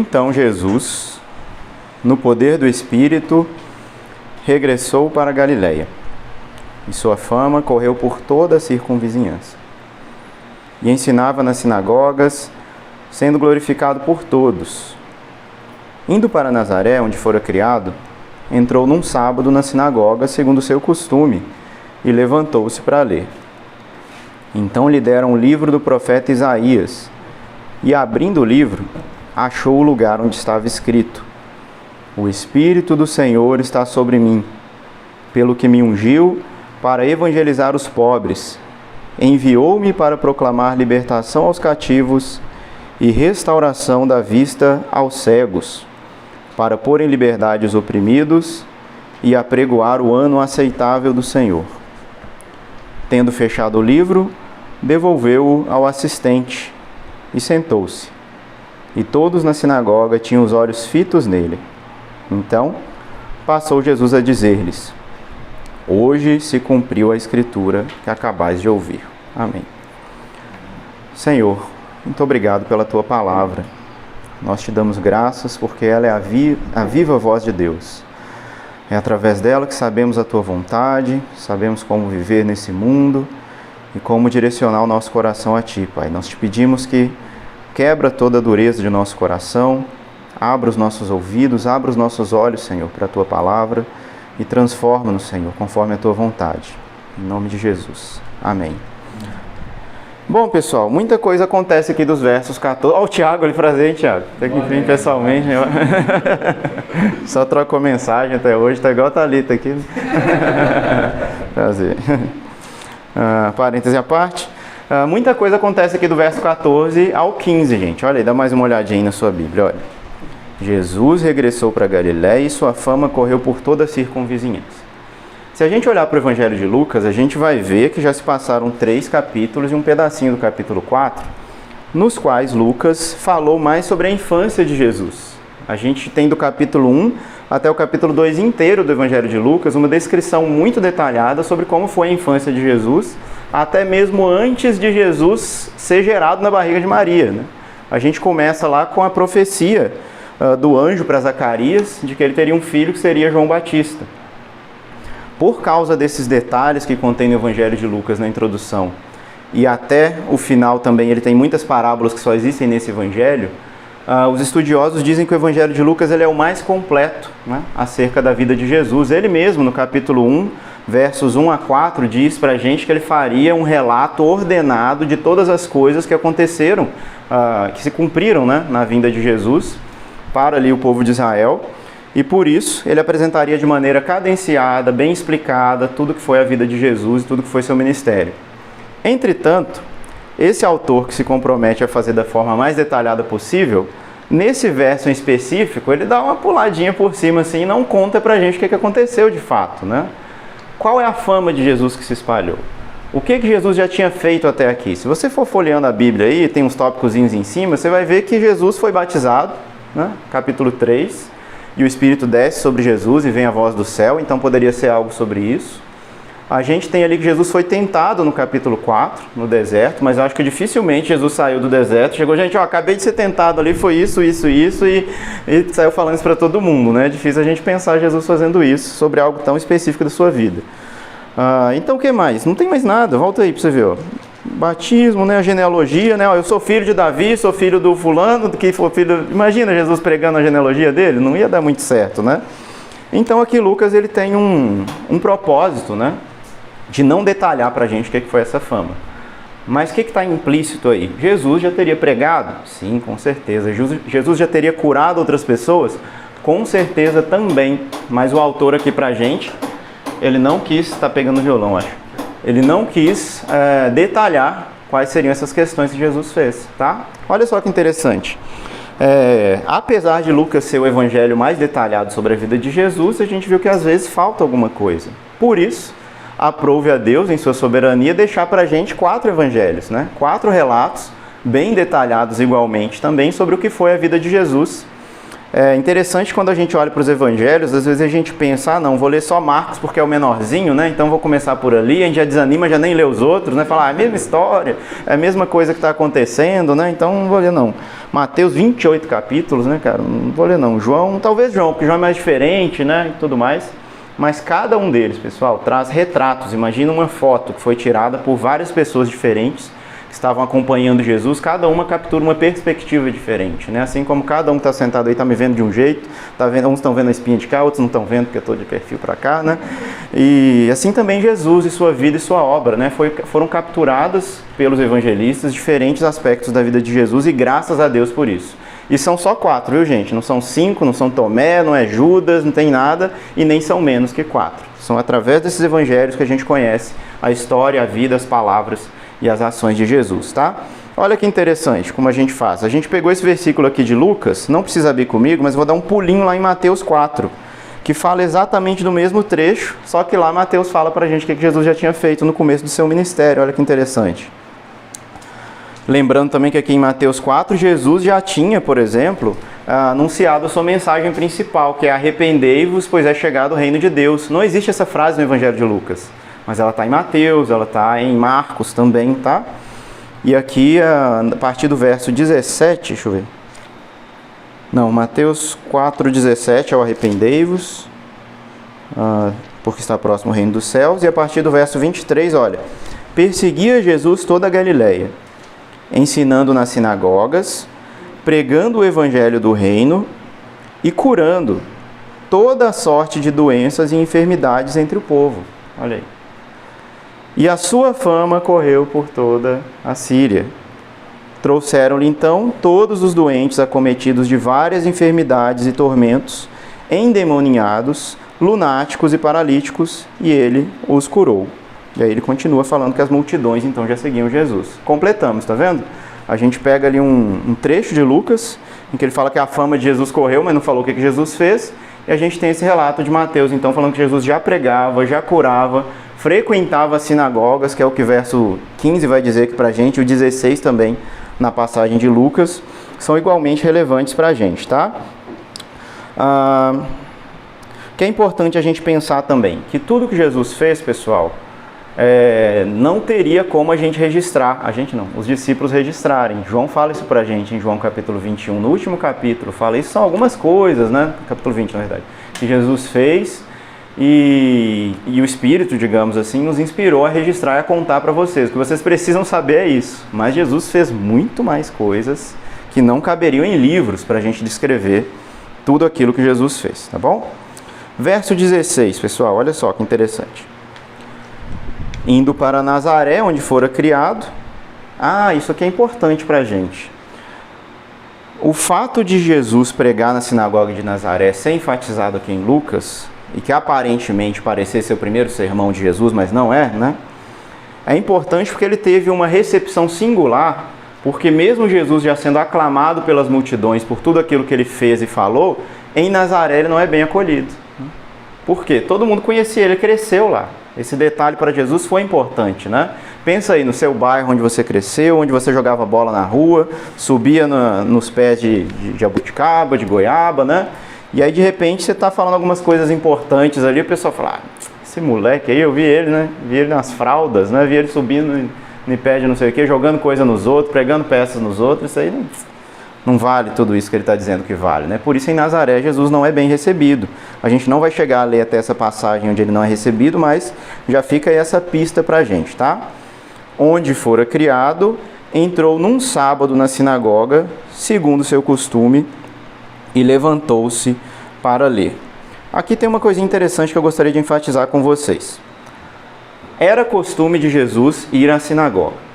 Então Jesus, no poder do Espírito, regressou para a Galiléia, e sua fama correu por toda a circunvizinhança. E ensinava nas sinagogas, sendo glorificado por todos. Indo para Nazaré, onde fora criado, entrou num sábado na sinagoga, segundo o seu costume, e levantou-se para ler. Então lhe deram o livro do profeta Isaías, e abrindo o livro, achou o lugar onde estava escrito: O Espírito do Senhor está sobre mim, pelo que me ungiu para evangelizar os pobres, enviou-me para proclamar libertação aos cativos e restauração da vista aos cegos, para pôr em liberdade os oprimidos e apregoar o ano aceitável do Senhor. Tendo fechado o livro, devolveu-o ao assistente e sentou-se. E todos na sinagoga tinham os olhos fitos nele. Então, passou Jesus a dizer-lhes: Hoje se cumpriu a Escritura que acabais de ouvir. Amém. Senhor, muito obrigado pela Tua palavra. Nós te damos graças porque ela é a viva voz de Deus. É através dela que sabemos a Tua vontade, sabemos como viver nesse mundo e como direcionar o nosso coração a Ti, Pai. Nós te pedimos que quebra toda a dureza de nosso coração, abra os nossos ouvidos, abra os nossos olhos, Senhor, para a Tua palavra e transforma-nos, Senhor, conforme a Tua vontade. Em nome de Jesus. Amém. Bom, pessoal, muita coisa acontece aqui dos versos 14... Olha o Tiago ali presente, Tiago. Está aqui em frente pessoalmente. Só trocou mensagem até hoje, tá igual a Thalita aqui. Prazer. Parêntese à parte. Muita coisa acontece aqui do verso 14 ao 15, gente. Olha aí, dá mais uma olhadinha aí na sua Bíblia, olha. Jesus regressou para Galiléia e sua fama correu por toda a circunvizinhança. Se a gente olhar para o Evangelho de Lucas, a gente vai ver que já se passaram 3 capítulos e um pedacinho do capítulo 4, nos quais Lucas falou mais sobre a infância de Jesus. A gente tem do capítulo 1 até o capítulo 2 inteiro do Evangelho de Lucas uma descrição muito detalhada sobre como foi a infância de Jesus, até mesmo antes de Jesus ser gerado na barriga de Maria, né? A gente começa lá com a profecia do anjo para Zacarias de que ele teria um filho que seria João Batista. Por causa desses detalhes que contém no Evangelho de Lucas na introdução, e até o final também ele tem muitas parábolas que só existem nesse Evangelho, os estudiosos dizem que o Evangelho de Lucas ele é o mais completo, né, acerca da vida de Jesus. Ele mesmo, no capítulo 1, versos 1 a 4, diz pra gente que ele faria um relato ordenado de todas as coisas que aconteceram, que se cumpriram, né, na vinda de Jesus para ali o povo de Israel. E por isso, ele apresentaria de maneira cadenciada, bem explicada, tudo que foi a vida de Jesus e tudo que foi seu ministério. Entretanto, esse autor que se compromete a fazer da forma mais detalhada possível, nesse verso em específico, ele dá uma puladinha por cima assim e não conta pra gente o que aconteceu de fato, né? Qual é a fama de Jesus que se espalhou? O que Jesus já tinha feito até aqui? Se você for folheando a Bíblia aí, tem uns tópicozinhos em cima, você vai ver que Jesus foi batizado, né? Capítulo 3. E o Espírito desce sobre Jesus e vem a voz do céu, então poderia ser algo sobre isso. A gente tem ali que Jesus foi tentado no capítulo 4, no deserto, mas eu acho que dificilmente Jesus saiu do deserto. Chegou, gente, acabei de ser tentado ali, foi isso, e saiu falando isso para todo mundo, né? É difícil a gente pensar Jesus fazendo isso sobre algo tão específico da sua vida. Então o que mais? Não tem mais nada, volta aí para você ver, ó. Batismo, né, a genealogia, né, eu sou filho de Davi, sou filho do fulano, que foi filho... Imagina Jesus pregando a genealogia dele, não ia dar muito certo, né? Então aqui Lucas ele tem um propósito, né, de não detalhar pra gente o que foi essa fama. Mas o que está implícito aí? Jesus já teria pregado? Sim, com certeza. Jesus já teria curado outras pessoas? Com certeza também. Mas o autor aqui pra gente, ele não quis... Tá pegando o violão, acho. Ele não quis detalhar quais seriam essas questões que Jesus fez, tá? Olha só que interessante. Apesar de Lucas ser o evangelho mais detalhado sobre a vida de Jesus, a gente viu que às vezes falta alguma coisa. Por isso, aprove a Deus, em sua soberania, deixar pra gente 4 evangelhos, né? 4 relatos bem detalhados igualmente também sobre o que foi a vida de Jesus. É interessante quando a gente olha para os evangelhos, às vezes a gente pensa, ah não, vou ler só Marcos porque é o menorzinho, né? Então vou começar por ali, a gente já desanima, já nem lê os outros, né? Fala, ah, é a mesma história, é a mesma coisa que está acontecendo, né? Então não vou ler não. Mateus, 28 capítulos, né, cara? Não vou ler não. João, talvez João, porque João é mais diferente, né? E tudo mais. Mas cada um deles, pessoal, traz retratos. Imagina uma foto que foi tirada por várias pessoas diferentes, que estavam acompanhando Jesus, cada uma captura uma perspectiva diferente, né? Assim como cada um que está sentado aí está me vendo de um jeito, tá vendo, uns estão vendo a espinha de cá, outros não estão vendo porque eu estou de perfil para cá, né? E assim também Jesus e sua vida e sua obra, né? Foram capturadas pelos evangelistas diferentes aspectos da vida de Jesus e graças a Deus por isso. E são só 4, viu gente? Não são 5, não são Tomé, não é Judas, não tem nada e nem são menos que 4. São através desses evangelhos que a gente conhece a história, a vida, as palavras e as ações de Jesus, tá? Olha que interessante como a gente faz. A gente pegou esse versículo aqui de Lucas, não precisa abrir comigo, mas vou dar um pulinho lá em Mateus 4, que fala exatamente do mesmo trecho, só que lá Mateus fala pra gente o que Jesus já tinha feito no começo do seu ministério. Olha que interessante. Lembrando também que aqui em Mateus 4, Jesus já tinha, por exemplo, anunciado a sua mensagem principal, que é arrependei-vos, pois é chegado o reino de Deus. Não existe essa frase no Evangelho de Lucas, mas ela está em Mateus, ela está em Marcos também, tá? E aqui, a partir do verso 17, deixa eu ver. Não, Mateus 4,17 é o arrependei-vos, porque está próximo o reino dos céus. E a partir do verso 23, olha, perseguia Jesus toda a Galileia, ensinando nas sinagogas, pregando o evangelho do reino e curando toda a sorte de doenças e enfermidades entre o povo. Olha aí. E a sua fama correu por toda a Síria. Trouxeram-lhe então todos os doentes acometidos de várias enfermidades e tormentos, endemoniados, lunáticos e paralíticos, e ele os curou. E aí ele continua falando que as multidões então já seguiam Jesus. Completamos, tá vendo? A gente pega ali um trecho de Lucas, em que ele fala que a fama de Jesus correu, mas não falou o que Jesus fez. E a gente tem esse relato de Mateus, então, falando que Jesus já pregava, já curava, frequentava as sinagogas, que é o que o verso 15 vai dizer aqui pra gente, o 16 também, na passagem de Lucas, são igualmente relevantes pra gente, tá? Que é importante a gente pensar também, que tudo que Jesus fez, pessoal, não teria como a gente registrar, os discípulos registrarem. João fala isso pra gente em João capítulo 21, no último capítulo, fala isso, são algumas coisas, né, capítulo 20 na verdade, que Jesus fez e o Espírito, digamos assim, nos inspirou a registrar e a contar para vocês. O que vocês precisam saber é isso, mas Jesus fez muito mais coisas que não caberiam em livros para a gente descrever tudo aquilo que Jesus fez, tá bom? Verso 16, pessoal, olha só que interessante. Indo para Nazaré, onde fora criado. Isso aqui é importante para a gente. O fato de Jesus pregar na sinagoga de Nazaré, ser enfatizado aqui em Lucas, e que aparentemente parecer ser o primeiro sermão de Jesus, mas não é, né? É importante porque ele teve uma recepção singular, porque mesmo Jesus já sendo aclamado pelas multidões por tudo aquilo que ele fez e falou, em Nazaré ele não é bem acolhido. Por quê? Todo mundo conhecia ele, cresceu lá. Esse detalhe para Jesus foi importante, né? Pensa aí no seu bairro onde você cresceu, onde você jogava bola na rua, subia nos pés de jabuticaba, de goiaba, né? E aí de repente você está falando algumas coisas importantes ali, o pessoal fala, esse moleque aí, eu vi ele, né? Vi ele nas fraldas, né? Vi ele subindo em pé de não sei o que, jogando coisa nos outros, pregando peças nos outros, isso aí não vale tudo isso que ele está dizendo que vale, né? Por isso em Nazaré Jesus não é bem recebido. A gente não vai chegar a ler até essa passagem onde ele não é recebido, mas já fica aí essa pista pra gente, tá? Onde fora criado, entrou num sábado na sinagoga, segundo seu costume, e levantou-se para ler. Aqui tem uma coisa interessante que eu gostaria de enfatizar com vocês. Era costume de Jesus ir à sinagoga.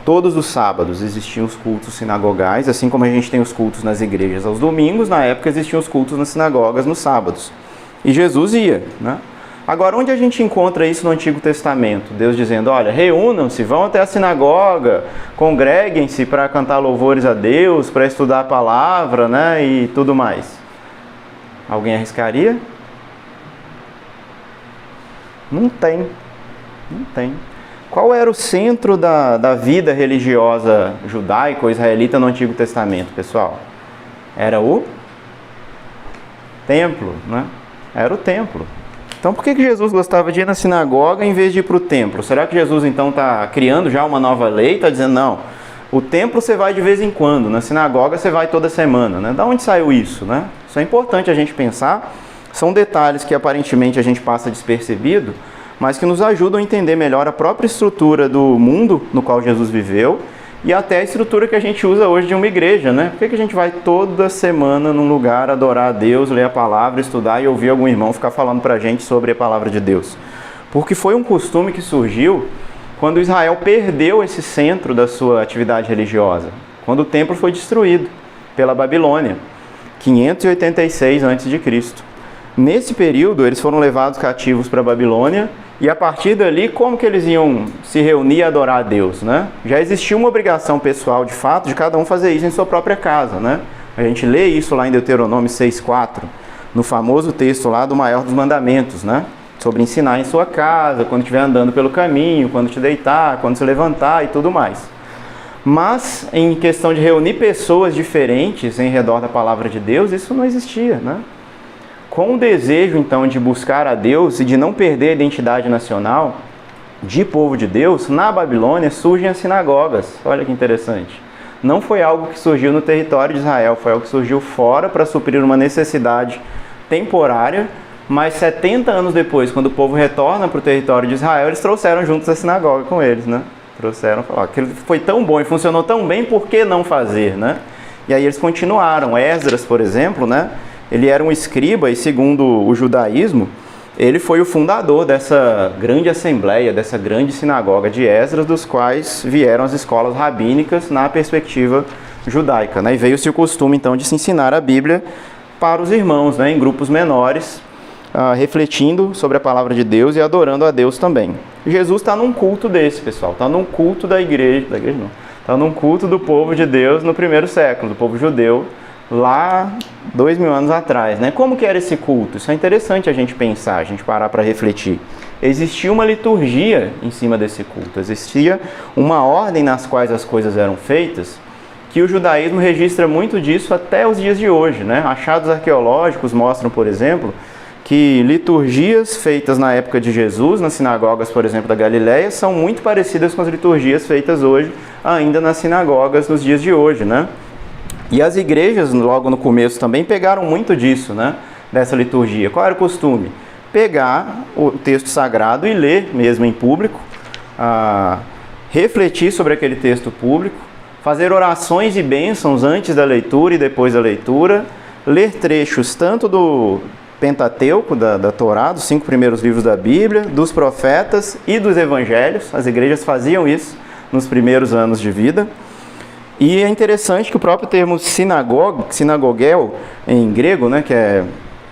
Todos os sábados existiam os cultos sinagogais, assim como a gente tem os cultos nas igrejas aos domingos, na época existiam os cultos nas sinagogas nos sábados. E Jesus ia, né? Agora, onde a gente encontra isso no Antigo Testamento? Deus dizendo, olha, reúnam-se, vão até a sinagoga, congreguem-se para cantar louvores a Deus, para estudar a palavra, né, e tudo mais. Alguém arriscaria? Não tem. Qual era o centro da vida religiosa judaica ou israelita no Antigo Testamento, pessoal? Era o Templo, né? Era o templo. Então por que Jesus gostava de ir na sinagoga em vez de ir para o templo? Será que Jesus então está criando já uma nova lei? Está dizendo, não, o templo você vai de vez em quando, na sinagoga você vai toda semana, né? Da onde saiu isso, né? Isso é importante a gente pensar. São detalhes que aparentemente a gente passa despercebido, mas que nos ajudam a entender melhor a própria estrutura do mundo no qual Jesus viveu e até a estrutura que a gente usa hoje de uma igreja, né? Por que a gente vai toda semana num lugar adorar a Deus, ler a palavra, estudar e ouvir algum irmão ficar falando pra gente sobre a palavra de Deus? Porque foi um costume que surgiu quando Israel perdeu esse centro da sua atividade religiosa, quando o templo foi destruído pela Babilônia, 586 a.C. Nesse período, eles foram levados cativos para a Babilônia e a partir dali, como que eles iam se reunir e adorar a Deus, né? Já existia uma obrigação pessoal, de fato, de cada um fazer isso em sua própria casa, né? A gente lê isso lá em Deuteronômio 6,4, no famoso texto lá do maior dos mandamentos, né? Sobre ensinar em sua casa, quando estiver andando pelo caminho, quando te deitar, quando se levantar e tudo mais. Mas, em questão de reunir pessoas diferentes em redor da palavra de Deus, isso não existia, né? Com o desejo, então, de buscar a Deus e de não perder a identidade nacional de povo de Deus, na Babilônia surgem as sinagogas. Olha que interessante. Não foi algo que surgiu no território de Israel, foi algo que surgiu fora para suprir uma necessidade temporária, mas 70 anos depois, quando o povo retorna para o território de Israel, eles trouxeram juntos a sinagoga com eles, né? Trouxeram, falaram, aquilo foi tão bom e funcionou tão bem, por que não fazer, né? E aí eles continuaram. Esdras, por exemplo, né? Ele era um escriba e, segundo o judaísmo, ele foi o fundador dessa grande assembleia, dessa grande sinagoga de Esdras, dos quais vieram as escolas rabínicas na perspectiva judaica, né? E veio-se o costume, então, de se ensinar a Bíblia para os irmãos, né? Em grupos menores, refletindo sobre a palavra de Deus e adorando a Deus também. Jesus está num culto desse, pessoal. Está num culto da igreja não. Está num culto do povo de Deus no primeiro século, do povo judeu, lá 2000 anos atrás, né? Como que era esse culto? Isso é interessante a gente pensar, a gente parar para refletir. Existia uma liturgia em cima desse culto, existia uma ordem nas quais as coisas eram feitas, que o judaísmo registra muito disso até os dias de hoje, né? Achados arqueológicos mostram, por exemplo, que liturgias feitas na época de Jesus, nas sinagogas, por exemplo, da Galileia, são muito parecidas com as liturgias feitas hoje, ainda nas sinagogas nos dias de hoje, né? E as igrejas, logo no começo, também pegaram muito disso, né? Dessa liturgia. Qual era o costume? Pegar o texto sagrado e ler mesmo em público, refletir sobre aquele texto público, fazer orações e bênçãos antes da leitura e depois da leitura, ler trechos tanto do Pentateuco, da Torá, dos 5 primeiros livros da Bíblia, dos profetas e dos evangelhos. As igrejas faziam isso nos primeiros anos de vida. E é interessante que o próprio termo sinagogel, em grego, né, que é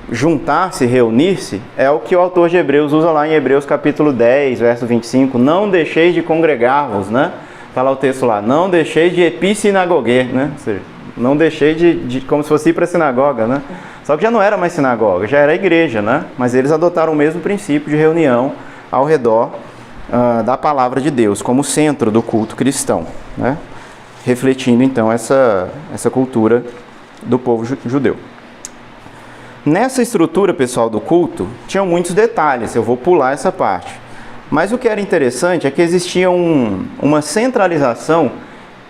juntar-se, reunir-se, é o que o autor de Hebreus usa lá em Hebreus capítulo 10, verso 25. Não deixeis de congregar-vos, né? Está lá o texto lá. Não deixeis de epissinagoguer, né? Ou seja, não deixei de como se fosse ir para a sinagoga, né? Só que já não era mais sinagoga, já era igreja, né? Mas eles adotaram o mesmo princípio de reunião ao redor da palavra de Deus, como centro do culto cristão, né? Refletindo então essa cultura do povo judeu. Nessa estrutura, pessoal, do culto, tinham muitos detalhes, eu vou pular essa parte. Mas o que era interessante é que existia uma centralização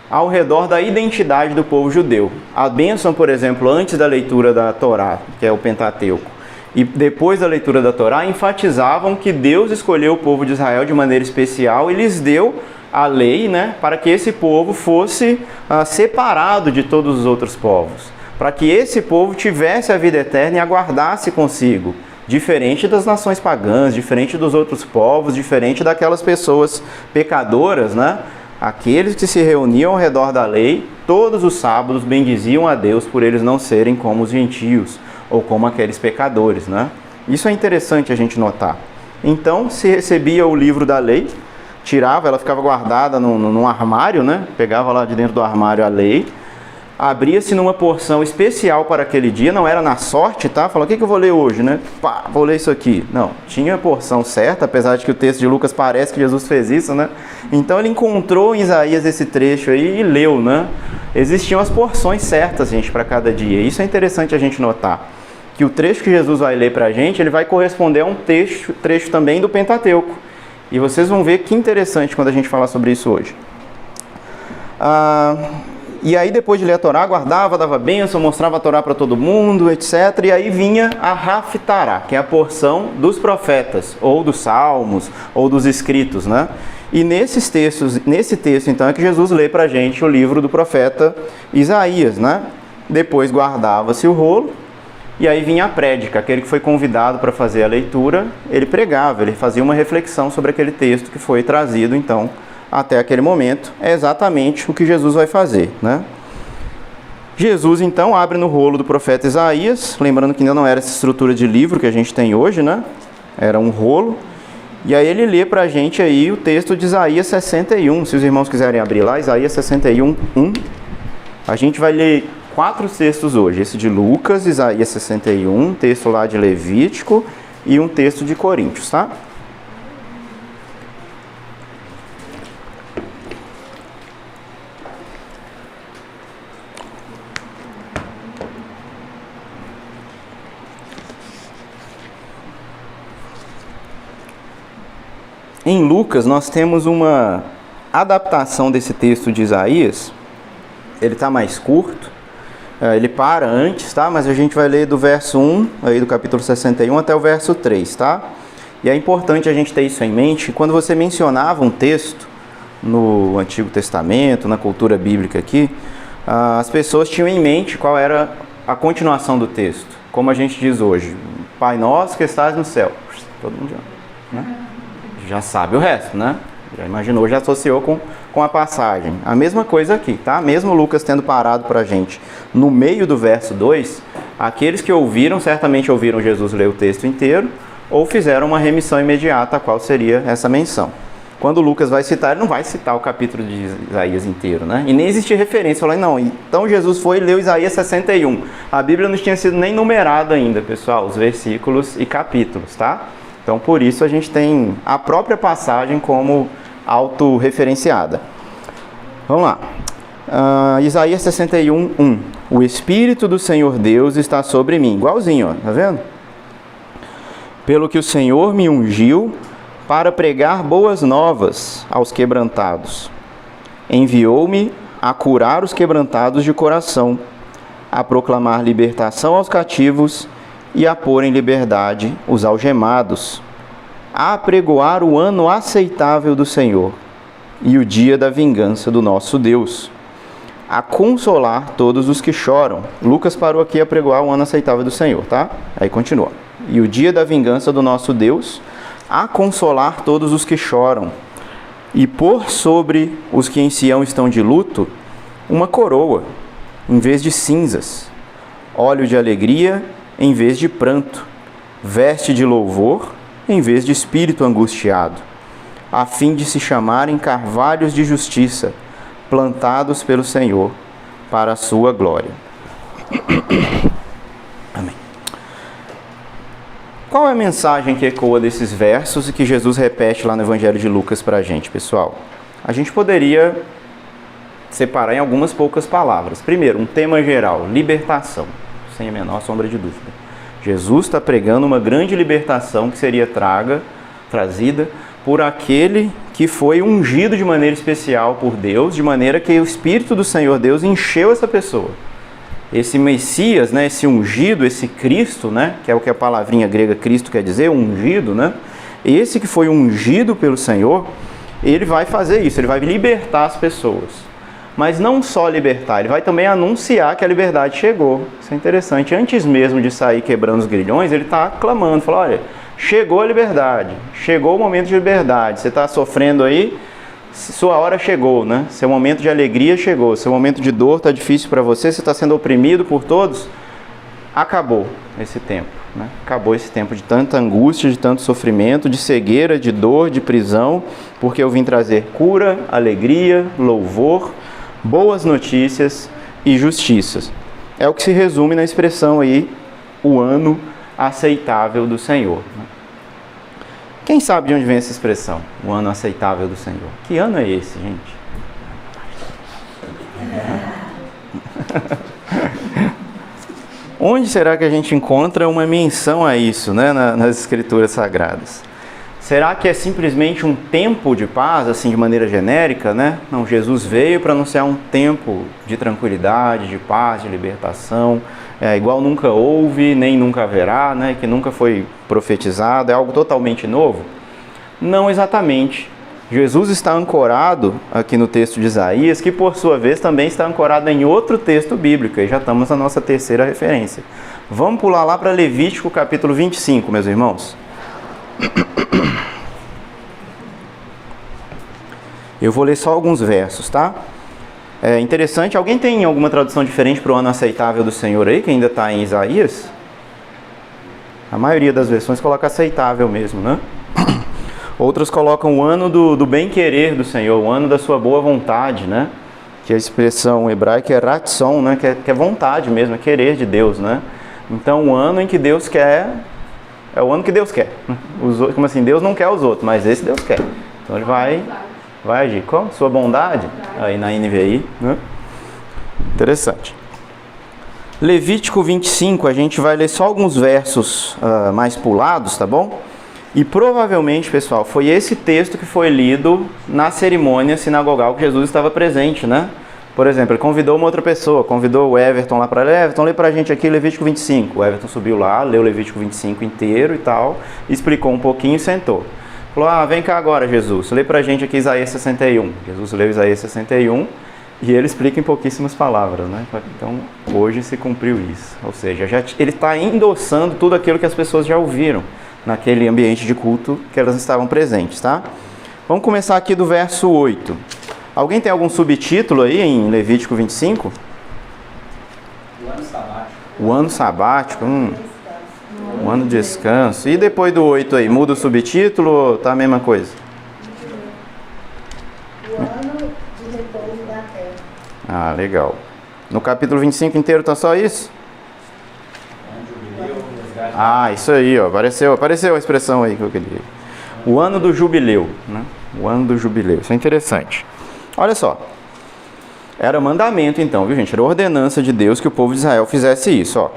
ao redor da identidade do povo judeu. A bênção, por exemplo, antes da leitura da Torá, que é o Pentateuco, e depois da leitura da Torá, enfatizavam que Deus escolheu o povo de Israel de maneira especial e lhes deu a lei, né, para que esse povo fosse separado de todos os outros povos, para que esse povo tivesse a vida eterna e aguardasse consigo, diferente das nações pagãs, diferente dos outros povos, diferente daquelas pessoas pecadoras, né? Aqueles que se reuniam ao redor da lei, todos os sábados bendiziam a Deus por eles não serem como os gentios, ou como aqueles pecadores, né? Isso é interessante a gente notar. Então, se recebia o livro da lei, tirava, ela ficava guardada num armário, né? Pegava lá de dentro do armário a lei, abria-se numa porção especial para aquele dia, não era na sorte, tá? Falou, o que eu vou ler hoje, né? Pá, vou ler isso aqui. Não, tinha a porção certa, apesar de que o texto de Lucas parece que Jesus fez isso, né? Então ele encontrou em Isaías esse trecho aí e leu, né? Existiam as porções certas, gente, para cada dia. Isso é interessante a gente notar. Que que o trecho que Jesus vai ler para a gente, ele vai corresponder a um trecho também do Pentateuco. E vocês vão ver que interessante quando a gente falar sobre isso hoje. E aí depois de ler a Torá, guardava, dava bênção, mostrava a Torá para todo mundo, etc. E aí vinha a Haftará, que é a porção dos profetas, ou dos salmos, ou dos escritos, né? E nesse texto então é que Jesus lê para a gente o livro do profeta Isaías, né? Depois guardava-se o rolo, e aí vinha a prédica, aquele que foi convidado para fazer a leitura, ele pregava, ele fazia uma reflexão sobre aquele texto que foi trazido então até aquele momento. É exatamente o que Jesus vai fazer, né? Jesus então abre no rolo do profeta Isaías, lembrando que ainda não era essa estrutura de livro que a gente tem hoje, né? Era um rolo. E aí ele lê pra gente aí o texto de Isaías 61, se os irmãos quiserem abrir lá, Isaías 61, 1. A gente vai ler 4 textos hoje, esse de Lucas, Isaías 61, um texto lá de Levítico e um texto de Coríntios, tá? Em Lucas, nós temos uma adaptação desse texto de Isaías. Ele está mais curto, ele para antes, tá? Mas a gente vai ler do verso 1, aí do capítulo 61, até o verso 3, tá? E é importante a gente ter isso em mente. Quando você mencionava um texto no Antigo Testamento, na cultura bíblica aqui, as pessoas tinham em mente qual era a continuação do texto. Como a gente diz hoje, Pai nosso que estás no céu. Todo mundo já sabe o resto, né? Já imaginou, já associou com a passagem. A mesma coisa aqui, tá? Mesmo Lucas tendo parado para a gente no meio do verso 2, aqueles que ouviram, certamente ouviram Jesus ler o texto inteiro, ou fizeram uma remissão imediata, a qual seria essa menção. Quando Lucas vai citar, ele não vai citar o capítulo de Isaías inteiro, né? E nem existe referência. Falou, não, então Jesus foi e leu Isaías 61. A Bíblia não tinha sido nem numerada ainda, pessoal, os versículos e capítulos, tá? Então, por isso, a gente tem a própria passagem como autorreferenciada. Vamos lá. Isaías 61, 1. O Espírito do Senhor Deus está sobre mim. Igualzinho, ó, tá vendo? Pelo que o Senhor me ungiu para pregar boas novas aos quebrantados. Enviou-me a curar os quebrantados de coração, a proclamar libertação aos cativos e a pôr em liberdade os algemados, a apregoar o ano aceitável do Senhor e o dia da vingança do nosso Deus, a consolar todos os que choram. Lucas parou aqui a apregoar o ano aceitável do Senhor, tá? Aí continua. E o dia da vingança do nosso Deus, a consolar todos os que choram, e pôr sobre os que em Sião estão de luto uma coroa, em vez de cinzas, óleo de alegria em vez de pranto, veste de louvor em vez de espírito angustiado, a fim de se chamarem carvalhos de justiça, plantados pelo Senhor para a sua glória. Amém. Qual é a mensagem que ecoa desses versos e que Jesus repete lá no Evangelho de Lucas para a gente, pessoal? A gente poderia separar em algumas poucas palavras. Primeiro, um tema geral, libertação, sem a menor sombra de dúvida. Jesus está pregando uma grande libertação que seria trazida por aquele que foi ungido de maneira especial por Deus, de maneira que o Espírito do Senhor Deus encheu essa pessoa. Esse Messias, né, esse ungido, esse Cristo, né, que é o que a palavrinha grega Cristo quer dizer, ungido, né, esse que foi ungido pelo Senhor, ele vai fazer isso, ele vai libertar as pessoas. Mas não só libertar, ele vai também anunciar que a liberdade chegou. Isso é interessante. Antes mesmo de sair quebrando os grilhões, ele está clamando, falando, olha, chegou a liberdade, chegou o momento de liberdade. Você está sofrendo aí, sua hora chegou, né? Seu momento de alegria chegou, seu momento de dor está difícil para você, você está sendo oprimido por todos. Acabou esse tempo, né? Acabou esse tempo de tanta angústia, de tanto sofrimento, de cegueira, de dor, de prisão, porque eu vim trazer cura, alegria, louvor, boas notícias e justiças. É o que se resume na expressão aí, o ano aceitável do Senhor. Quem sabe de onde vem essa expressão, o ano aceitável do Senhor? Que ano é esse, gente? Onde será que a gente encontra uma menção a isso, né, nas Escrituras Sagradas? Será que é simplesmente um tempo de paz, assim, de maneira genérica, né? Não, Jesus veio para anunciar um tempo de tranquilidade, de paz, de libertação, igual nunca houve, nem nunca haverá, né? Que nunca foi profetizado, é algo totalmente novo? Não exatamente. Jesus está ancorado aqui no texto de Isaías, que por sua vez também está ancorado em outro texto bíblico, e já estamos na nossa terceira referência. Vamos pular lá para Levítico capítulo 25, meus irmãos. Eu vou ler só alguns versos, tá? É interessante, alguém tem alguma tradução diferente para o ano aceitável do Senhor aí, que ainda está em Isaías? A maioria das versões coloca aceitável mesmo, né? Outras colocam o ano do bem-querer do Senhor, o ano da sua boa vontade, né? Que a expressão hebraica é ratson, né? Que é vontade mesmo, é querer de Deus, né? Então, o ano em que Deus quer, é o ano que Deus quer. Como assim? Deus não quer os outros, mas esse Deus quer. Então, ele vai agir. Como? Sua bondade? Aí na NVI, né? Interessante. Levítico 25, a gente vai ler só alguns versos mais pulados, tá bom? E provavelmente, pessoal, foi esse texto que foi lido na cerimônia sinagogal que Jesus estava presente, né? Por exemplo, ele convidou uma outra pessoa, convidou o Everton lá para ler. Everton, lê pra gente aqui Levítico 25. O Everton subiu lá, leu Levítico 25 inteiro e tal, explicou um pouquinho e sentou. Falou, vem cá agora, Jesus, lê pra gente aqui Isaías 61. Jesus leu Isaías 61 e ele explica em pouquíssimas palavras, né? Então, hoje se cumpriu isso. Ou seja, ele está endossando tudo aquilo que as pessoas já ouviram naquele ambiente de culto que elas estavam presentes, tá? Vamos começar aqui do verso 8. Alguém tem algum subtítulo aí em Levítico 25? O ano sabático. O ano sabático, o ano de descanso. E depois do 8 aí, muda o subtítulo ou tá a mesma coisa? O ano de repouso da terra. Legal. No capítulo 25 inteiro tá só isso? Isso aí, ó, apareceu a expressão aí que eu queria. O ano do jubileu, né? O ano do jubileu, isso é interessante. Olha só, era mandamento então, viu gente? Era ordenança de Deus que o povo de Israel fizesse isso, ó.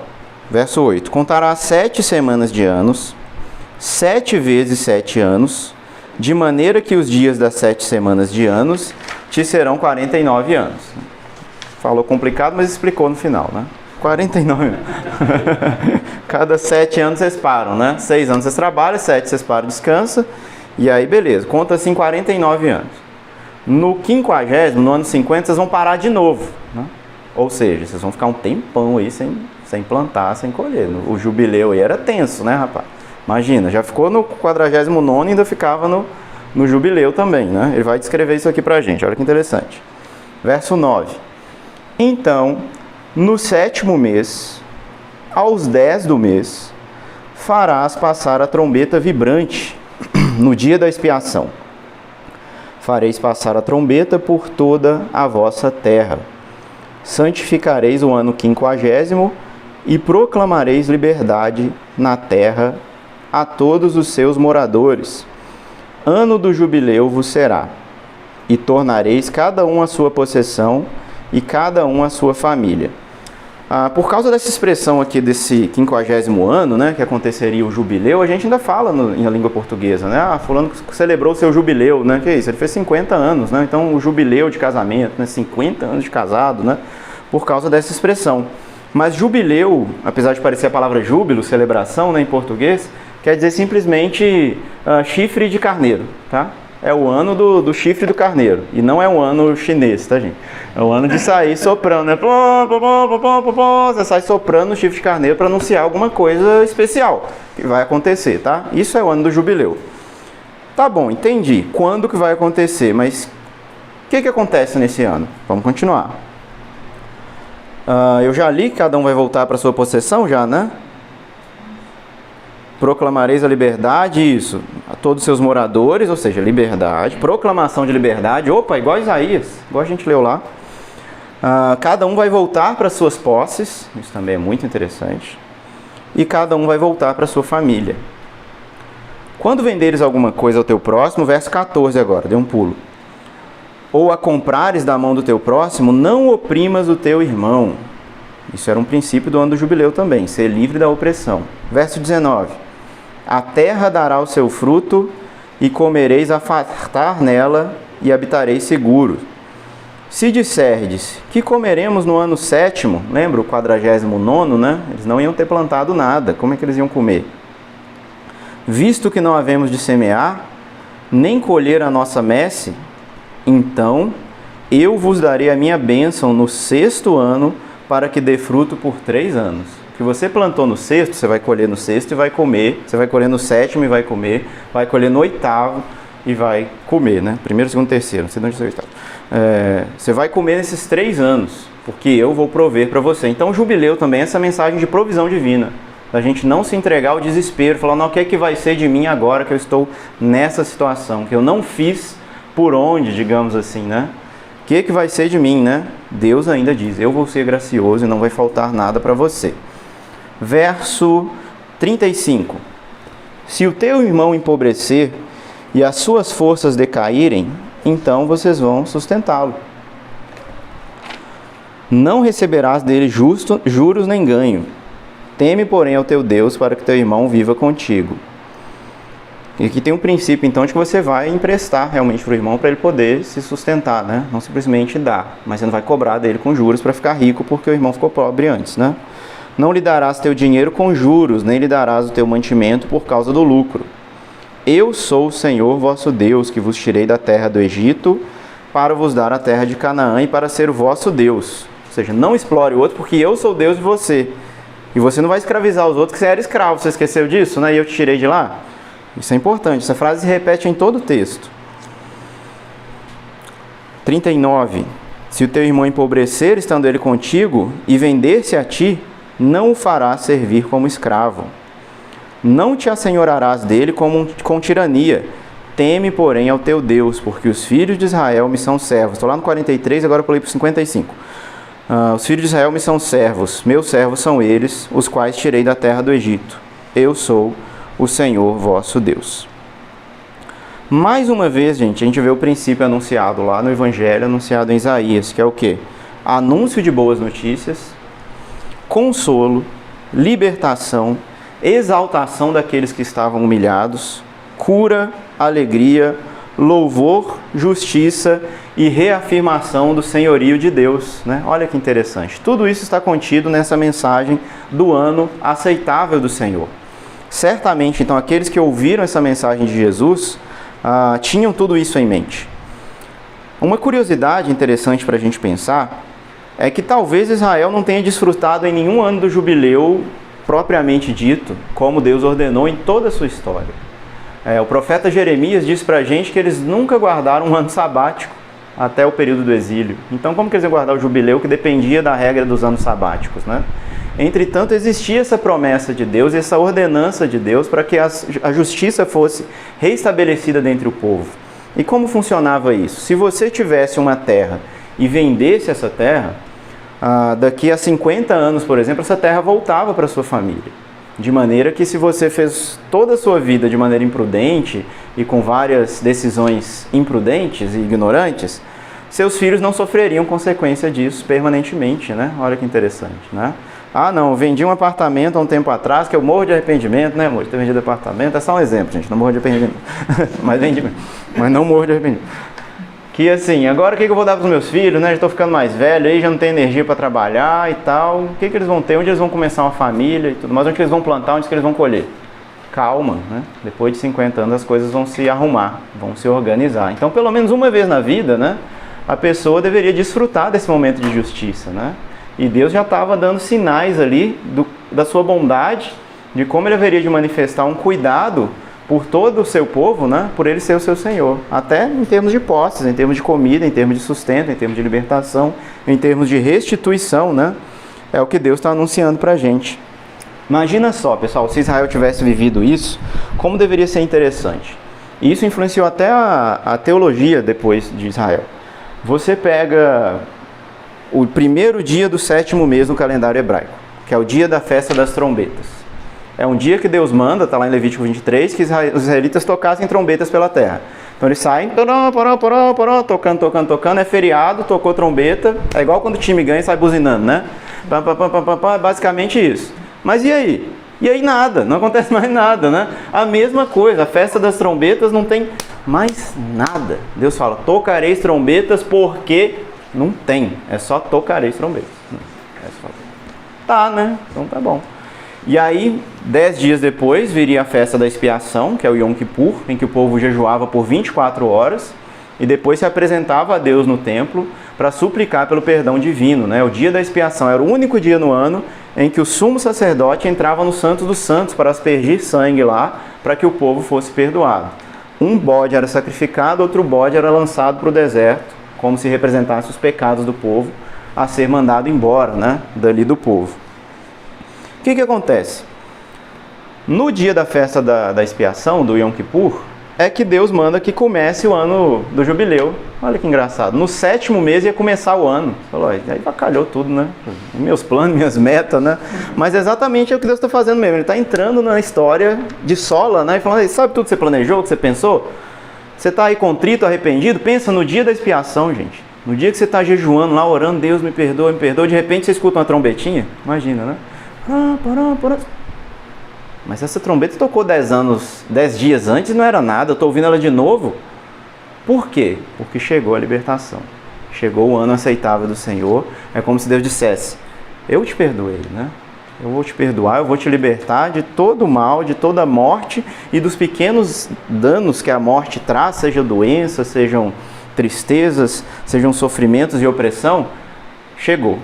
Verso 8, contará 7 semanas de anos, 7 vezes 7 anos, de maneira que os dias das 7 semanas de anos te serão 49 anos. Falou complicado, mas explicou no final, né? 49 anos. Cada 7 anos vocês param, né? 6 anos vocês trabalham, 7 vocês param e descansam. E aí, beleza. Conta assim 49 anos. No 50º, no ano 50, vocês vão parar de novo, né? Ou seja, vocês vão ficar um tempão aí sem plantar, sem colher. O jubileu aí era tenso, né, rapaz? Imagina, já ficou no 49º e ainda ficava no jubileu também, né? Ele vai descrever isso aqui pra gente, olha que interessante. Verso 9. Então, no 7º mês, aos 10 do mês, farás passar a trombeta vibrante no dia da expiação. Fareis passar a trombeta por toda a vossa terra. Santificareis o ano 50º e proclamareis liberdade na terra a todos os seus moradores. Ano do jubileu vos será, e tornareis cada um a sua possessão e cada um a sua família. Por causa dessa expressão aqui desse 50º ano, né, que aconteceria o jubileu, a gente ainda fala em língua portuguesa, né? Fulano celebrou o seu jubileu, né? Que é isso? Ele fez 50 anos, né? Então o jubileu de casamento, né? 50 anos de casado, né? Por causa dessa expressão. Mas jubileu, apesar de parecer a palavra júbilo, celebração, né, em português, quer dizer simplesmente chifre de carneiro, tá? É o ano do chifre do carneiro. E não é um ano chinês, tá, gente? É o ano de sair soprando, né? Você sai soprando o chifre de carneiro para anunciar alguma coisa especial que vai acontecer, tá? Isso é o ano do jubileu. Tá bom, entendi. Quando que vai acontecer? Mas o que acontece nesse ano? Vamos continuar. Eu já li que cada um vai voltar para sua possessão já, né? Proclamareis a liberdade, isso, a todos os seus moradores, ou seja, liberdade, proclamação de liberdade, igual Isaías, igual a gente leu lá. Cada um vai voltar para suas posses, isso também é muito interessante, e cada um vai voltar para sua família. Quando venderes alguma coisa ao teu próximo, verso 14 agora, dê um pulo. Ou a comprares da mão do teu próximo, não oprimas o teu irmão. Isso era um princípio do ano do jubileu também, ser livre da opressão. Verso 19. A terra dará o seu fruto, e comereis a fartar nela, e habitareis seguros. Se disserdes que comeremos no ano 7º, lembra o 49º, né? Eles não iam ter plantado nada, como é que eles iam comer? Visto que não havemos de semear, nem colher a nossa messe, então eu vos darei a minha bênção no 6º ano, para que dê fruto por 3 anos. O que você plantou no 6º, você vai colher no 6º e vai comer. Você vai colher no 7º e vai comer. Vai colher no 8º e vai comer, né? 1º, 2º, 3º, não sei de onde você está. Você vai comer nesses 3 anos, porque eu vou prover para você. Então o jubileu também é essa mensagem de provisão divina. Da gente não se entregar ao desespero, falar, não, o que é que vai ser de mim agora que eu estou nessa situação, que eu não fiz por onde, digamos assim, né? O que é que vai ser de mim, né? Deus ainda diz, eu vou ser gracioso e não vai faltar nada para você. Verso 35. Se o teu irmão empobrecer e as suas forças decaírem, então vocês vão sustentá-lo. Não receberás dele juros nem ganho. Teme, porém, ao teu Deus, para que teu irmão viva contigo. E aqui tem um princípio, então, de que você vai emprestar realmente para o irmão para ele poder se sustentar, né? Não simplesmente dar, mas você não vai cobrar dele com juros para ficar rico porque o irmão ficou pobre antes, né? Não lhe darás teu dinheiro com juros, nem lhe darás o teu mantimento por causa do lucro. Eu sou o Senhor vosso Deus, que vos tirei da terra do Egito, para vos dar a terra de Canaã e para ser o vosso Deus. Ou seja, não explore o outro, porque eu sou Deus de você. E você não vai escravizar os outros, que você era escravo. Você esqueceu disso, né? E eu te tirei de lá? Isso é importante. Essa frase se repete em todo o texto. 39. Se o teu irmão empobrecer, estando ele contigo, e vender-se a ti, não o farás servir como escravo. Não te assenhorarás dele com tirania. Teme, porém, ao teu Deus, porque os filhos de Israel me são servos. Estou lá no 43, agora eu pulei para o 55. Os filhos de Israel me são servos, meus servos são eles, os quais tirei da terra do Egito. Eu sou o Senhor vosso Deus. Mais uma vez, gente, a gente vê o princípio anunciado lá no Evangelho, anunciado em Isaías, que é o quê? Anúncio de boas notícias, consolo, libertação, exaltação daqueles que estavam humilhados, cura, alegria, louvor, justiça e reafirmação do senhorio de Deus, né? Olha que interessante. Tudo isso está contido nessa mensagem do ano aceitável do Senhor. Certamente, então, aqueles que ouviram essa mensagem de Jesus tinham tudo isso em mente. Uma curiosidade interessante para a gente pensar é que talvez Israel não tenha desfrutado em nenhum ano do jubileu propriamente dito, como Deus ordenou em toda a sua história. O profeta Jeremias diz para a gente que eles nunca guardaram um ano sabático até o período do exílio. Então, como que eles iam guardar o jubileu que dependia da regra dos anos sabáticos, né? Entretanto, existia essa promessa de Deus, essa ordenança de Deus para que a justiça fosse reestabelecida dentre o povo. E como funcionava isso? Se você tivesse uma terra e vendesse essa terra, daqui a 50 anos, por exemplo, essa terra voltava para a sua família. De maneira que se você fez toda a sua vida de maneira imprudente e com várias decisões imprudentes e ignorantes, seus filhos não sofreriam consequência disso permanentemente, né? Olha que interessante, né? Ah, não, eu vendi um apartamento há um tempo atrás, que eu morro de arrependimento, né, amor? De ter vendido apartamento, é só um exemplo, gente, não morro de arrependimento. Mas vendi, mas não morro de arrependimento. Que assim, agora o que eu vou dar para os meus filhos, né? Já estou ficando mais velho aí, já não tenho energia para trabalhar e tal. O que eles vão ter? Onde eles vão começar uma família e tudo mais? Onde eles vão plantar? Onde eles vão colher? Calma, né? Depois de 50 anos as coisas vão se arrumar, vão se organizar. Então, pelo menos uma vez na vida, né? A pessoa deveria desfrutar desse momento de justiça, né? E Deus já estava dando sinais ali da sua bondade, de como Ele haveria de manifestar um cuidado por todo o seu povo, né? Por Ele ser o seu Senhor. Até em termos de posses, em termos de comida, em termos de sustento, em termos de libertação, em termos de restituição, né? É o que Deus está anunciando para a gente. Imagina só, pessoal, se Israel tivesse vivido isso, como deveria ser interessante. E isso influenciou até a teologia depois de Israel. Você pega o primeiro dia do 7º mês no calendário hebraico, que é o dia da festa das trombetas. É um dia que Deus manda, está lá em Levítico 23, que os israelitas tocassem trombetas pela terra. Então eles saem, tocando, é feriado, tocou trombeta, é igual quando o time ganha e sai buzinando, né? Basicamente isso. Mas e aí? E aí nada, não acontece mais nada, né? A mesma coisa, a festa das trombetas não tem mais nada. Deus fala, tocareis trombetas porque não tem, é só tocareis trombetas. Tá, né? Então tá bom. E aí, 10 dias depois, viria a festa da expiação, que é o Yom Kippur, em que o povo jejuava por 24 horas e depois se apresentava a Deus no templo para suplicar pelo perdão divino, né? O dia da expiação era o único dia no ano em que o sumo sacerdote entrava no Santo dos Santos para aspergir sangue lá, para que o povo fosse perdoado. Um bode era sacrificado, outro bode era lançado para o deserto, como se representasse os pecados do povo, a ser mandado embora, né? Dali do povo. O que acontece? No dia da festa da expiação, do Yom Kippur, é que Deus manda que comece o ano do jubileu. Olha que engraçado. No 7º mês ia começar o ano. Falou, aí bacalhou tudo, né? Meus planos, minhas metas, né? Mas exatamente é o que Deus está fazendo mesmo. Ele está entrando na história de sola, né? E falando, sabe tudo que você planejou, que você pensou? Você está aí contrito, arrependido? Pensa no dia da expiação, gente. No dia que você está jejuando lá, orando, Deus me perdoa, de repente você escuta uma trombetinha. Imagina, né? Mas essa trombeta tocou 10 dias antes, não era nada, eu estou ouvindo ela de novo. Por quê? Porque chegou a libertação. Chegou o ano aceitável do Senhor. É como se Deus dissesse, eu te perdoei, né? Eu vou te perdoar, eu vou te libertar de todo o mal, de toda a morte e dos pequenos danos que a morte traz, sejam doenças, sejam tristezas, sejam sofrimentos e opressão. Chegou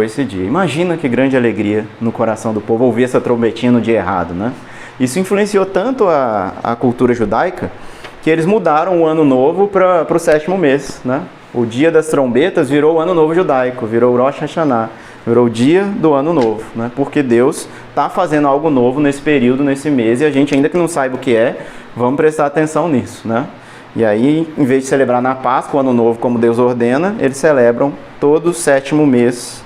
esse dia. Imagina que grande alegria no coração do povo ouvir essa trombetinha no dia errado, né? Isso influenciou tanto a cultura judaica que eles mudaram o ano novo para o 7º mês, né? O dia das trombetas virou o ano novo judaico, virou o Rosh Hashanah, virou o dia do ano novo, né? Porque Deus está fazendo algo novo nesse período, nesse mês, e a gente, ainda que não saiba o que é, vamos prestar atenção nisso, né? E aí, em vez de celebrar na Páscoa o ano novo como Deus ordena, eles celebram todo o 7º mês,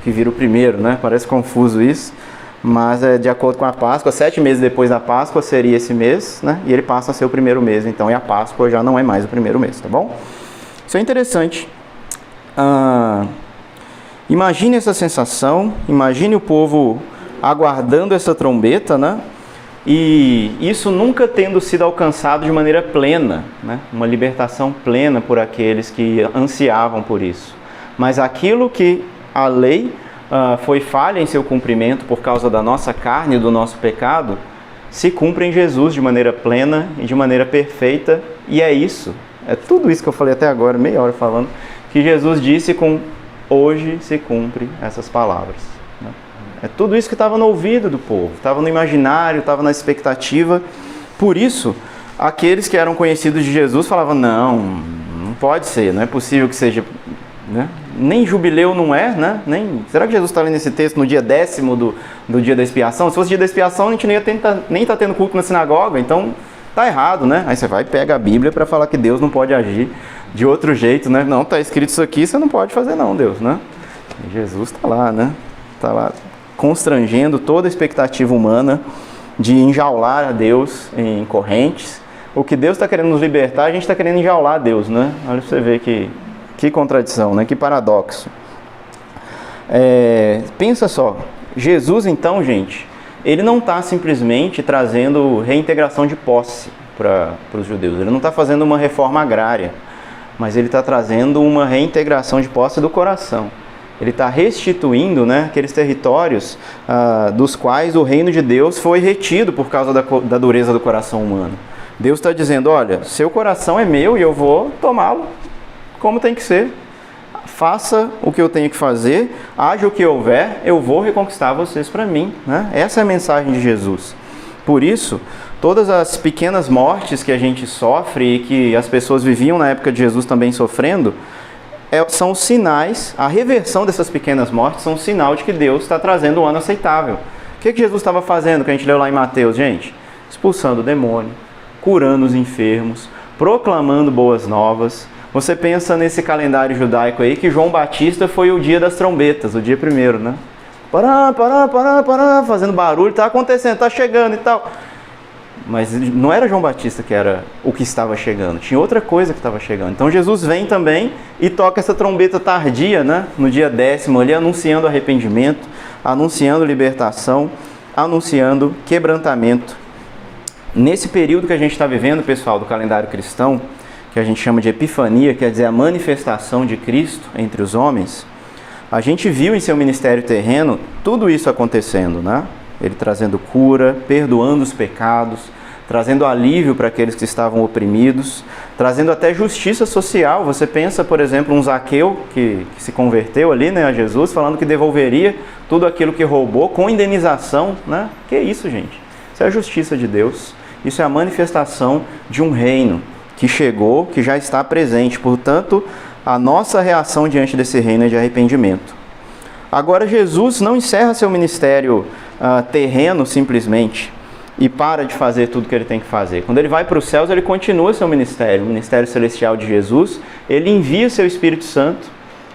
que vira o primeiro, né? Parece confuso isso, mas é de acordo com a Páscoa, 7 meses depois da Páscoa seria esse mês, né? E ele passa a ser o primeiro mês, então, e a Páscoa já não é mais o primeiro mês, tá bom? Isso é interessante. Imagine essa sensação, imagine o povo aguardando essa trombeta, né? E isso nunca tendo sido alcançado de maneira plena, né? Uma libertação plena por aqueles que ansiavam por isso. Mas aquilo que a lei foi falha em seu cumprimento por causa da nossa carne e do nosso pecado, se cumpre em Jesus de maneira plena e de maneira perfeita, e é isso. É tudo isso que eu falei até agora, meia hora falando, que Jesus disse com hoje se cumpre essas palavras. Né? É tudo isso que estava no ouvido do povo, estava no imaginário, estava na expectativa. Por isso, aqueles que eram conhecidos de Jesus falavam, não pode ser, não é possível que seja... Né? Nem jubileu não é, né? Será que Jesus está lendo esse texto no dia 10º do dia da expiação? Se fosse dia da expiação, a gente nem está tendo culto na sinagoga, então tá errado, né? Aí você vai e pega a Bíblia para falar que Deus não pode agir de outro jeito, né? Não, está escrito isso aqui, você não pode fazer não, Deus, né? E Jesus está lá, né? Está lá constrangendo toda a expectativa humana de enjaular a Deus em correntes. O que Deus está querendo nos libertar, a gente está querendo enjaular a Deus, né? Olha pra você ver que contradição, né? Que paradoxo. Pensa só, Jesus então, gente, ele não está simplesmente trazendo reintegração de posse para os judeus, ele não está fazendo uma reforma agrária, mas ele está trazendo uma reintegração de posse do coração. Ele está restituindo, né, aqueles territórios dos quais o reino de Deus foi retido por causa da dureza do coração humano. Deus está dizendo, olha, seu coração é meu e eu vou tomá-lo como tem que ser. Faça o que eu tenho que fazer, haja o que houver, eu vou reconquistar vocês para mim. Né? Essa é a mensagem de Jesus. Por isso, todas as pequenas mortes que a gente sofre e que as pessoas viviam na época de Jesus também sofrendo, são sinais, a reversão dessas pequenas mortes são um sinal de que Deus está trazendo um ano aceitável. O que Jesus estava fazendo, que a gente leu lá em Mateus, gente? Expulsando o demônio, curando os enfermos, proclamando boas novas. Você pensa nesse calendário judaico aí que João Batista foi o dia das trombetas, o dia primeiro, né? Pará, fazendo barulho, tá acontecendo, tá chegando e tal. Mas não era João Batista que era o que estava chegando, tinha outra coisa que estava chegando. Então Jesus vem também e toca essa trombeta tardia, né? No dia 10º ali, anunciando arrependimento, anunciando libertação, anunciando quebrantamento. Nesse período que a gente está vivendo, pessoal, do calendário cristão, que a gente chama de Epifania, quer dizer a manifestação de Cristo entre os homens, a gente viu em seu ministério terreno tudo isso acontecendo, né? Ele trazendo cura, perdoando os pecados, trazendo alívio para aqueles que estavam oprimidos, trazendo até justiça social. Você pensa, por exemplo, um Zaqueu que se converteu ali, né, a Jesus, falando que devolveria tudo aquilo que roubou com indenização, né? Que isso, gente? Isso é a justiça de Deus. Isso é a manifestação de um reino que chegou, que já está presente. Portanto, a nossa reação diante desse reino é de arrependimento. Agora, Jesus não encerra seu ministério terreno simplesmente e para de fazer tudo que ele tem que fazer. Quando ele vai para os céus, ele continua seu ministério, o ministério celestial de Jesus. Ele envia seu Espírito Santo.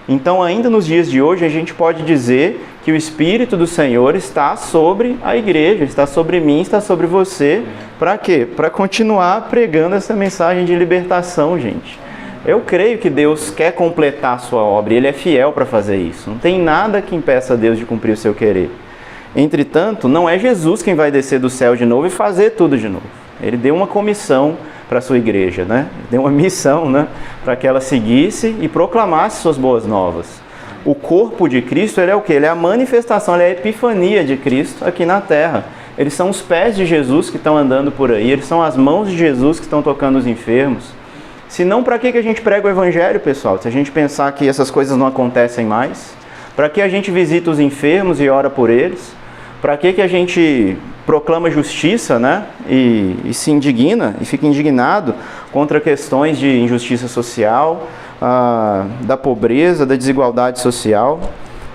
Então, ainda nos dias de hoje, a gente pode dizer que o Espírito do Senhor está sobre a igreja, está sobre mim, está sobre você. Para quê? Para continuar pregando essa mensagem de libertação, gente. Eu creio que Deus quer completar a sua obra e Ele é fiel para fazer isso. Não tem nada que impeça Deus de cumprir o seu querer. Entretanto, não é Jesus quem vai descer do céu de novo e fazer tudo de novo. Ele deu uma comissão para a sua igreja, né? Ele deu uma missão, né? Para que ela seguisse e proclamasse suas boas novas. O corpo de Cristo, ele é o quê? Ele é a manifestação, ele é a epifania de Cristo aqui na terra. Eles são os pés de Jesus que estão andando por aí, eles são as mãos de Jesus que estão tocando os enfermos. Se não, para que a gente prega o Evangelho, pessoal? Se a gente pensar que essas coisas não acontecem mais, para que a gente visita os enfermos e ora por eles? Para que a gente proclama justiça, né? E se indigna, e fica indignado contra questões de injustiça social, da pobreza, da desigualdade social?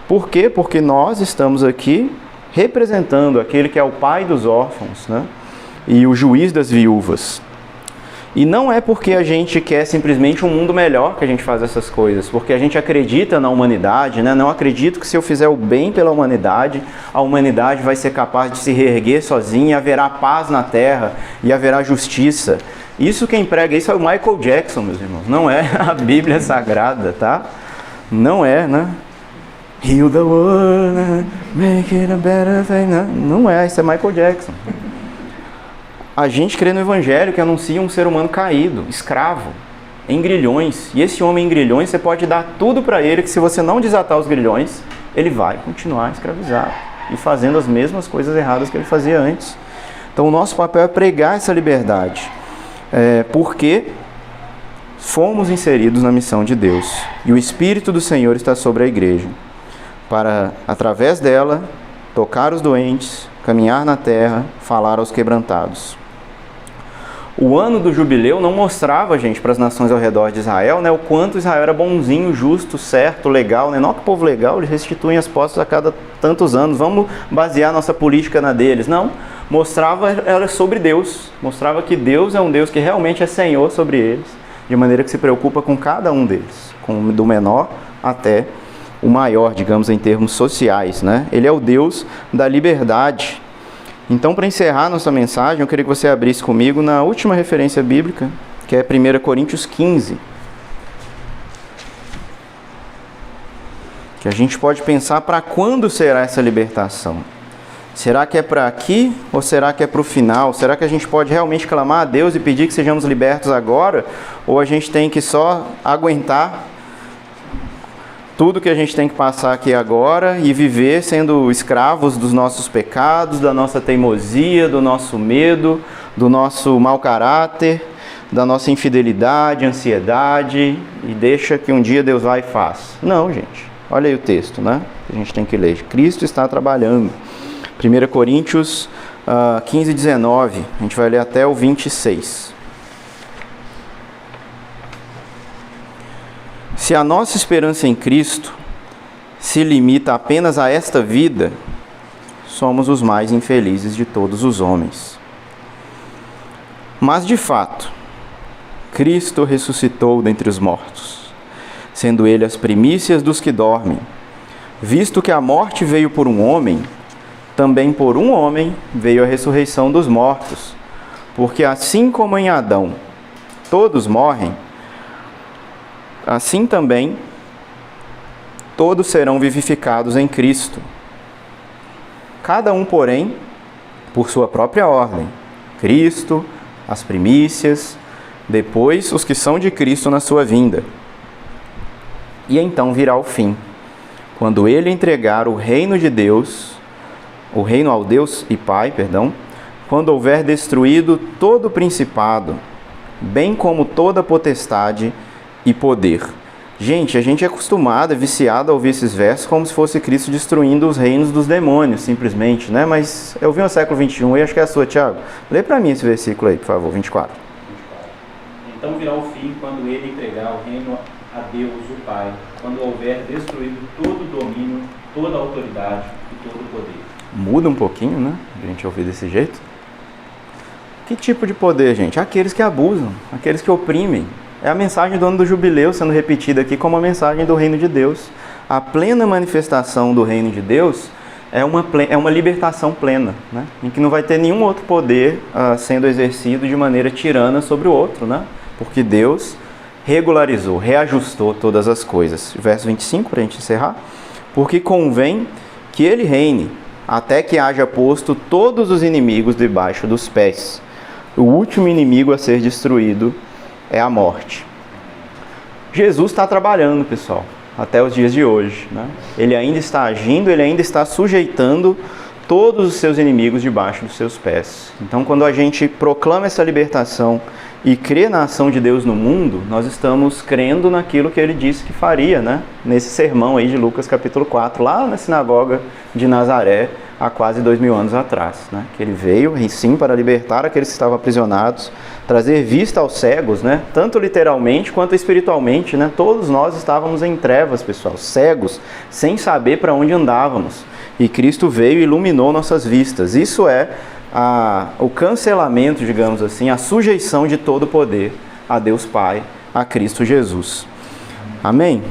Por quê? Porque nós estamos aqui representando aquele que é o pai dos órfãos, né? E o juiz das viúvas. E não é porque a gente quer simplesmente um mundo melhor que a gente faz essas coisas, porque a gente acredita na humanidade, né? Não acredito que se eu fizer o bem pela humanidade, a humanidade vai ser capaz de se reerguer sozinha, e haverá paz na terra e haverá justiça. Isso quem prega isso é o Michael Jackson, meus irmãos. Não é a Bíblia Sagrada, tá? Não é, né? Heal the world, make it a better thing. Não é, isso é Michael Jackson. A gente crê no Evangelho que anuncia um ser humano caído, escravo, em grilhões. E esse homem em grilhões, você pode dar tudo para ele, que se você não desatar os grilhões, ele vai continuar escravizado e fazendo as mesmas coisas erradas que ele fazia antes. Então o nosso papel é pregar essa liberdade, porque fomos inseridos na missão de Deus. E o Espírito do Senhor está sobre a igreja, para, através dela, tocar os doentes, caminhar na terra, falar aos quebrantados. O ano do jubileu não mostrava, gente, para as nações ao redor de Israel, né, o quanto Israel era bonzinho, justo, certo, legal, né? Não que o povo legal, eles restituem as posses a cada tantos anos, vamos basear nossa política na deles. Não, mostrava era sobre Deus, mostrava que Deus é um Deus que realmente é Senhor sobre eles, de maneira que se preocupa com cada um deles, do menor até o maior, digamos, em termos sociais, né? Ele é o Deus da liberdade. Então, para encerrar nossa mensagem, eu queria que você abrisse comigo na última referência bíblica, que é 1 Coríntios 15. Que a gente pode pensar para quando será essa libertação. Será que é para aqui ou será que é para o final? Será que a gente pode realmente clamar a Deus e pedir que sejamos libertos agora? Ou a gente tem que só aguentar tudo que a gente tem que passar aqui agora e viver sendo escravos dos nossos pecados, da nossa teimosia, do nosso medo, do nosso mau caráter, da nossa infidelidade, ansiedade, e deixa que um dia Deus vai e faz? Não, gente. Olha aí o texto, né? A gente tem que ler. Cristo está trabalhando. 1 Coríntios 15, 19. A gente vai ler até o 26. Se a nossa esperança em Cristo se limita apenas a esta vida, somos os mais infelizes de todos os homens. Mas, de fato, Cristo ressuscitou dentre os mortos, sendo Ele as primícias dos que dormem. Visto que a morte veio por um homem, também por um homem veio a ressurreição dos mortos. Porque assim como em Adão todos morrem, assim também todos serão vivificados em Cristo. Cada um, porém, por sua própria ordem. Cristo, as primícias, depois os que são de Cristo na sua vinda. E então virá o fim, quando ele entregar o reino de Deus, o reino ao Deus e Pai, quando houver destruído todo o principado, bem como toda potestade e poder. Gente, a gente é acostumado, é viciado a ouvir esses versos como se fosse Cristo destruindo os reinos dos demônios, simplesmente, né? Mas eu vi no século 21 e acho que é a sua, Tiago. Lê para mim esse versículo aí, por favor, 24. Então virá o fim quando ele entregar o reino a Deus, o Pai, quando houver destruído todo o domínio, toda a autoridade e todo o poder. Muda um pouquinho, né? A gente ouvir desse jeito. Que tipo de poder, gente? Aqueles que abusam, aqueles que oprimem. É a mensagem do ano do jubileu sendo repetida aqui como a mensagem do reino de Deus. A plena manifestação do reino de Deus é uma libertação plena, né? Em que não vai ter nenhum outro poder sendo exercido de maneira tirana sobre o outro, né? Porque Deus regularizou, reajustou todas as coisas. Verso 25, para a gente encerrar. Porque convém que ele reine, até que haja posto todos os inimigos debaixo dos pés. O último inimigo a ser destruído é a morte. Jesus está trabalhando, pessoal, até os dias de hoje, né? Ele ainda está agindo, ele ainda está sujeitando todos os seus inimigos debaixo dos seus pés. Então, quando a gente proclama essa libertação e crê na ação de Deus no mundo, nós estamos crendo naquilo que ele disse que faria, né? Nesse sermão aí de Lucas capítulo 4, lá na sinagoga de Nazaré, há quase 2000 anos atrás, né? Que ele veio, sim, para libertar aqueles que estavam aprisionados, trazer vista aos cegos, né? Tanto literalmente quanto espiritualmente, né? Todos nós estávamos em trevas, pessoal, cegos, sem saber para onde andávamos. E Cristo veio e iluminou nossas vistas. Isso é o cancelamento, digamos assim, a sujeição de todo o poder a Deus Pai, a Cristo Jesus. Amém?